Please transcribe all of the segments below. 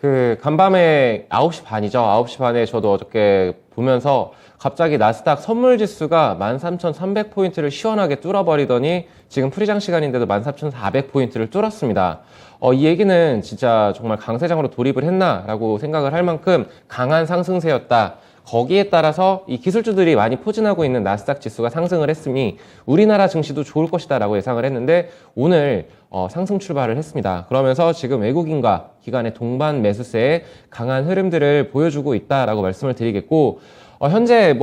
간밤에 9시 반이죠. 9시 반에 저도 어저께 보면서 갑자기 나스닥 선물 지수가 13,300포인트를 시원하게 뚫어버리더니 지금 프리장 시간인데도 14,400포인트를 뚫었습니다. 이 얘기는 진짜 정말 강세장으로 돌입을 했나라고 생각을 할 만큼 강한 상승세였다. 거기에 따라서 이 기술주들이 많이 포진하고 있는 나스닥 지수가 상승을 했으니 우리나라 증시도 좋을 것이다 라고 예상을 했는데 오늘 상승 출발을 했습니다. 그러면서 지금 외국인과 기관의 동반 매수세에 강한 흐름들을 보여주고 있다라고 말씀을 드리겠고, 현재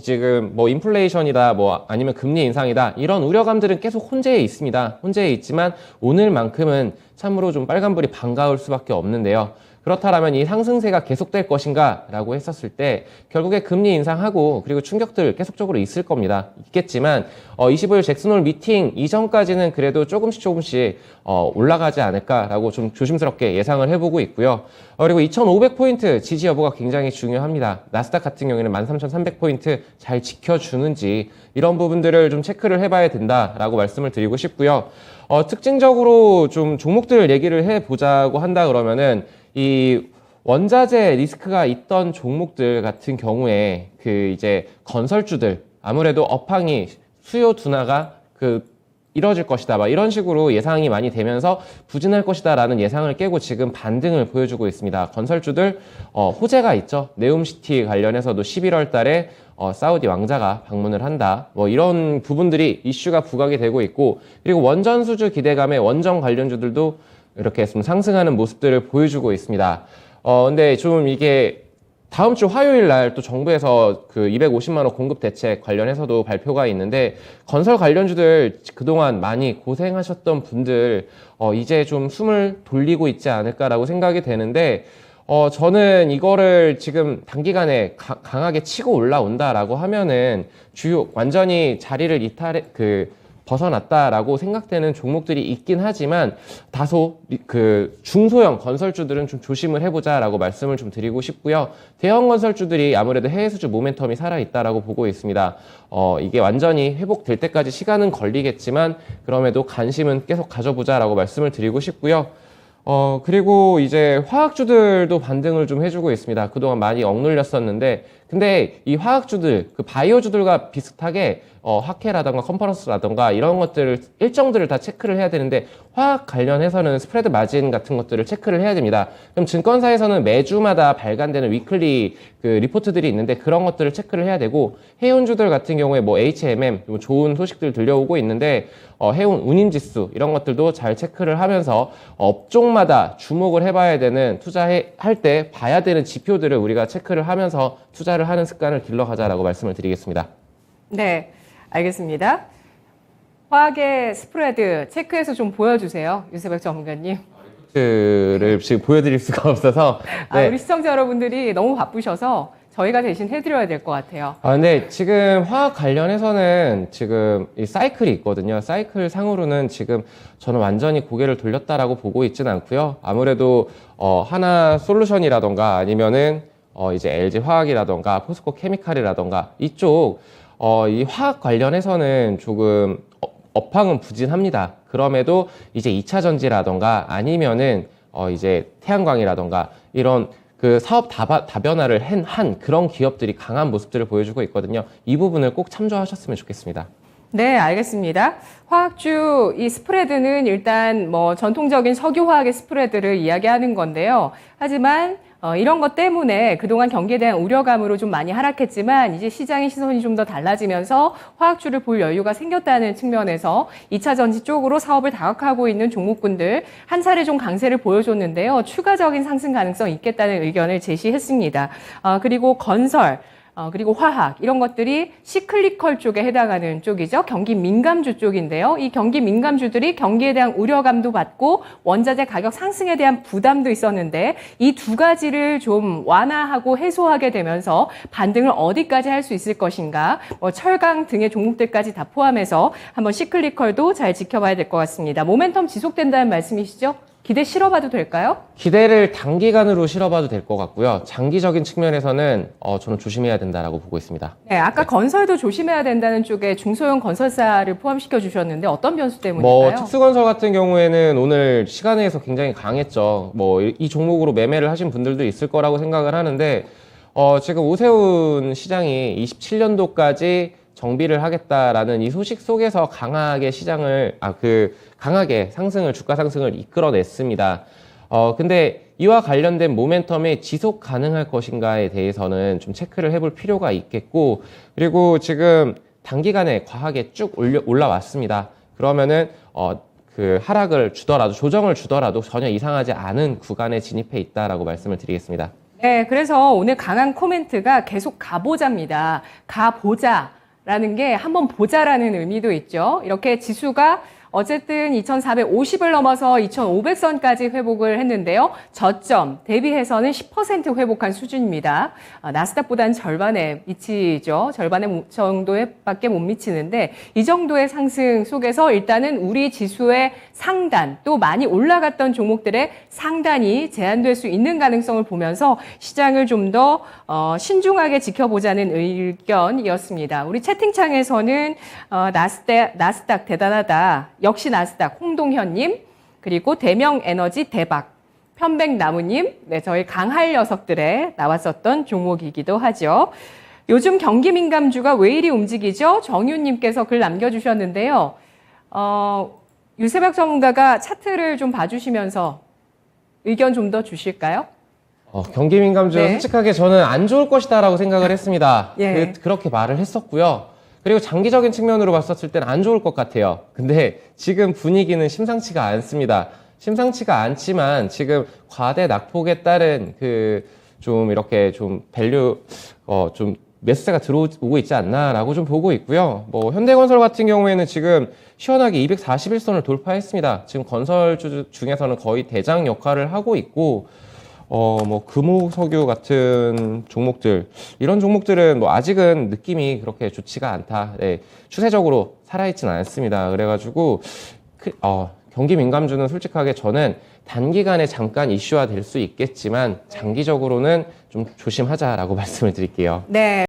지금 인플레이션이다 아니면 금리 인상이다 이런 우려감들은 계속 혼재해 있습니다. 혼재해 있지만 오늘만큼은 참으로 좀 빨간불이 반가울 수밖에 없는데요. 그렇다면 이 상승세가 계속될 것인가 라고 했었을 때 결국에 금리 인상하고 그리고 충격들 계속적으로 있을 겁니다. 있겠지만 25일 잭슨홀 미팅 이전까지는 그래도 조금씩 올라가지 않을까라고 좀 조심스럽게 예상을 해보고 있고요. 그리고 2500포인트 지지 여부가 굉장히 중요합니다. 나스닥 같은 경우에는 13300포인트 잘 지켜주는지 이런 부분들을 좀 체크를 해봐야 된다라고 말씀을 드리고 싶고요. 특징적으로 좀 종목들 얘기를 해보자고 한다 그러면은 이 원자재 리스크가 있던 종목들 같은 경우에 이제 건설주들 아무래도 업황이 수요 둔화가 이뤄질 것이다 이런 식으로 예상이 많이 되면서 부진할 것이다 라는 예상을 깨고 지금 반등을 보여주고 있습니다. 건설주들 호재가 있죠. 네옴시티 관련해서도 11월 달에 사우디 왕자가 방문을 한다 이런 부분들이 이슈가 부각이 되고 있고, 그리고 원전수주 기대감에 원전 관련주들도 이렇게 좀 상승하는 모습들을 보여주고 있습니다. 근데 좀 이게 다음 주 화요일 날 또 정부에서 250만 원 공급 대책 관련해서도 발표가 있는데 건설 관련주들 그동안 많이 고생하셨던 분들 이제 좀 숨을 돌리고 있지 않을까라고 생각이 되는데 저는 이거를 지금 단기간에 강하게 치고 올라온다라고 하면은 완전히 자리를 벗어났다라고 생각되는 종목들이 있긴 하지만 다소 중소형 건설주들은 좀 조심을 해보자라고 말씀을 좀 드리고 싶고요. 대형 건설주들이 아무래도 해외 수주 모멘텀이 살아있다라고 보고 있습니다. 이게 완전히 회복될 때까지 시간은 걸리겠지만 그럼에도 관심은 계속 가져보자라고 말씀을 드리고 싶고요. 그리고 이제 화학주들도 반등을 좀 해주고 있습니다. 그동안 많이 억눌렸었는데 근데 이 화학주들, 바이오주들과 비슷하게 학회라던가 컨퍼런스라던가 이런 것들을 일정들을 다 체크를 해야 되는데 화학 관련해서는 스프레드 마진 같은 것들을 체크를 해야 됩니다. 그럼 증권사에서는 매주마다 발간되는 위클리 리포트들이 있는데 그런 것들을 체크를 해야 되고, 해운주들 같은 경우에 HMM 좋은 소식들 들려오고 있는데 해운 운임지수 이런 것들도 잘 체크를 하면서 업종마다 주목을 해봐야 되는 투자할 때 봐야 되는 지표들을 우리가 체크를 하면서 투자를 하는 습관을 길러가자라고 말씀을 드리겠습니다. 네, 알겠습니다. 화학의 스프레드 체크해서 좀 보여주세요, 유세백 전문가님. 를 지금 보여드릴 수가 없어서. 네. 우리 시청자 여러분들이 너무 바쁘셔서 저희가 대신 해드려야 될 것 같아요. 근데 지금 화학 관련해서는 지금 이 사이클이 있거든요. 사이클 상으로는 지금 저는 완전히 고개를 돌렸다라고 보고 있지는 않고요. 아무래도 하나 솔루션이라던가 아니면은 이제 LG 화학이라던가 포스코 케미칼이라던가 이쪽 이 화학 관련해서는 조금 업황은 부진합니다. 그럼에도 이제 2차 전지라던가 아니면은 이제 태양광이라던가 이런 사업 다변화를 한 그런 기업들이 강한 모습들을 보여주고 있거든요. 이 부분을 꼭 참조하셨으면 좋겠습니다. 네, 알겠습니다. 화학주 이 스프레드는 일단 전통적인 석유화학의 스프레드를 이야기하는 건데요. 하지만 이런 것 때문에 그동안 경기에 대한 우려감으로 좀 많이 하락했지만 이제 시장의 시선이 좀 더 달라지면서 화학주를 볼 여유가 생겼다는 측면에서 2차 전지 쪽으로 사업을 다각하고 있는 종목군들 한 차례 좀 강세를 보여줬는데요. 추가적인 상승 가능성이 있겠다는 의견을 제시했습니다. 그리고 건설, 그리고 화학 이런 것들이 시클리컬 쪽에 해당하는 쪽이죠. 경기 민감주 쪽인데요. 이 경기 민감주들이 경기에 대한 우려감도 받고 원자재 가격 상승에 대한 부담도 있었는데 이 두 가지를 좀 완화하고 해소하게 되면서 반등을 어디까지 할 수 있을 것인가, 철강 등의 종목들까지 다 포함해서 한번 시클리컬도 잘 지켜봐야 될 것 같습니다. 모멘텀 지속된다는 말씀이시죠? 기대 실어봐도 될까요? 기대를 단기간으로 실어봐도 될 것 같고요. 장기적인 측면에서는 저는 조심해야 된다라고 보고 있습니다. 네, 아까 건설도 조심해야 된다는 쪽에 중소형 건설사를 포함시켜 주셨는데 어떤 변수 뭐 때문일까요? 특수건설 같은 경우에는 오늘 시간에서 굉장히 강했죠. 뭐 이 종목으로 매매를 하신 분들도 있을 거라고 생각을 하는데 지금 오세훈 시장이 27년도까지 정비를 하겠다라는 이 소식 속에서 강하게 시장을 강하게 주가 상승을 이끌어냈습니다. 근데 이와 관련된 모멘텀이 지속 가능할 것인가에 대해서는 좀 체크를 해볼 필요가 있겠고, 그리고 지금 단기간에 과하게 쭉 올라왔습니다. 그러면은 그 하락을 주더라도, 조정을 주더라도 전혀 이상하지 않은 구간에 진입해 있다라고 말씀을 드리겠습니다. 네, 그래서 오늘 강한 코멘트가 계속 가보자입니다. 가보자라는 게 한번 보자라는 의미도 있죠. 이렇게 지수가 어쨌든 2450을 넘어서 2500선까지 회복을 했는데요. 저점 대비해서는 10% 회복한 수준입니다. 나스닥보다는 절반에 미치죠. 절반의 정도밖에 못 미치는데 이 정도의 상승 속에서 일단은 우리 지수의 상단 또 많이 올라갔던 종목들의 상단이 제한될 수 있는 가능성을 보면서 시장을 좀 더 신중하게 지켜보자는 의견이었습니다. 우리 채팅창에서는 나스닥 대단하다. 역시 나스닥 홍동현님, 그리고 대명에너지 대박, 편백나무님, 네, 저희 강할 녀석들에 나왔었던 종목이기도 하죠. 요즘 경기 민감주가 왜 이리 움직이죠? 정윤님께서 글 남겨주셨는데요. 유세벽 전문가가 차트를 좀 봐주시면서 의견 좀 더 주실까요? 경기 민감주 네. 솔직하게 저는 안 좋을 것이다라고 생각을 했습니다. 예. 그렇게 말을 했었고요. 그리고 장기적인 측면으로 봤었을 때는 안 좋을 것 같아요. 근데 지금 분위기는 심상치가 않습니다. 심상치가 않지만 지금 과대 낙폭에 따른 좀 이렇게 좀 밸류, 좀 매수세가 들어오고 있지 않나라고 좀 보고 있고요. 뭐 현대건설 같은 경우에는 지금 시원하게 241선을 돌파했습니다. 지금 건설주 중에서는 거의 대장 역할을 하고 있고, 뭐 금호석유 같은 종목들, 이런 종목들은 뭐 아직은 느낌이 그렇게 좋지가 않다. 네, 추세적으로 살아있진 않습니다. 그래가지고 경기 민감주는 솔직하게 저는 단기간에 잠깐 이슈화 될 수 있겠지만 장기적으로는 좀 조심하자라고 말씀을 드릴게요. 네.